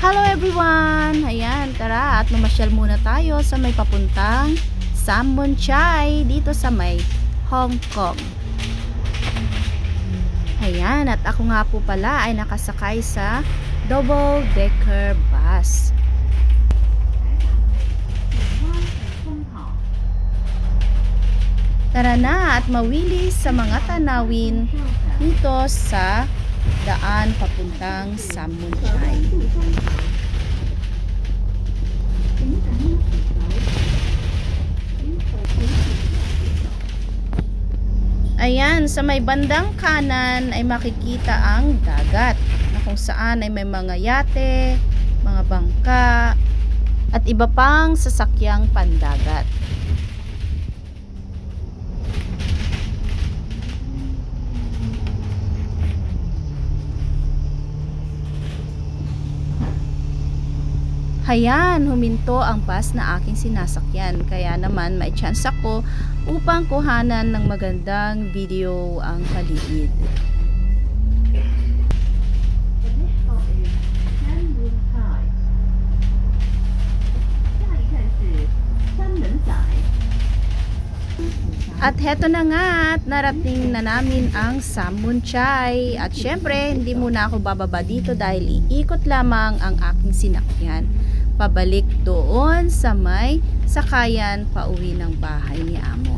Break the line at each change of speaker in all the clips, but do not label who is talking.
Hello everyone! Ayan, tara at mamasyal muna tayo sa may papuntang Sam Chai dito sa may Hong Kong. Ayan, at ako nga po pala ay nakasakay sa double-decker bus. Tara na at mawilis sa mga tanawin dito sa daan papuntang Sam Chai. Ayan, sa may bandang kanan ay makikita ang dagat na kung saan ay may mga yate, mga bangka at iba pang sasakyang pandagat. Hayan, huminto ang bus na aking sinasakyan. Kaya naman may chance ako upang kuhanan ng magandang video ang paligid. At heto na nga at narating na namin ang Sam Chai. At syempre, hindi muna ako bababa dito dahil iikot lamang ang aking sinakyan pabalik doon sa may sakayan pauwi ng bahay ni Amo.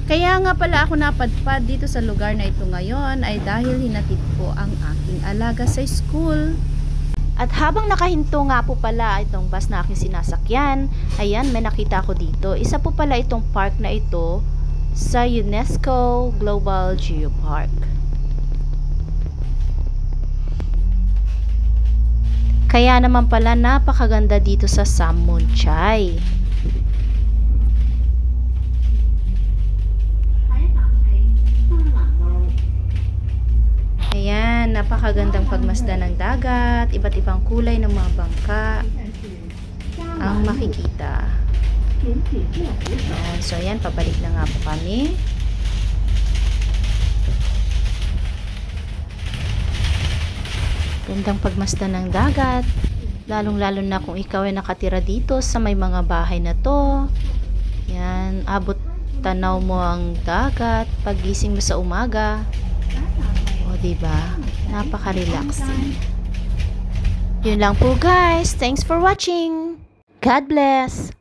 Kaya nga pala ako napadpad dito sa lugar na ito ngayon ay dahil hinatid ko ang aking alaga sa school. At habang nakahinto nga po pala itong bus na aking sinasakyan, ayan, may nakita ko dito. Isa po pala itong park na ito sa UNESCO Global Geopark. Kaya naman pala napakaganda dito sa Sam Chai. Ayan, napakagandang pagmasdan ng dagat, iba't ibang kulay ng mga bangka ang makikita. Ayan, so ayan, pabalik na nga po kami. Gandang pagmasdan ng dagat, lalong-lalo na kung ikaw ay nakatira dito sa may mga bahay na to. Yan, abot tanaw mo ang dagat pagising mo sa umaga. O, diba? Napaka-relaxing. Yun lang po guys. Thanks for watching. God bless.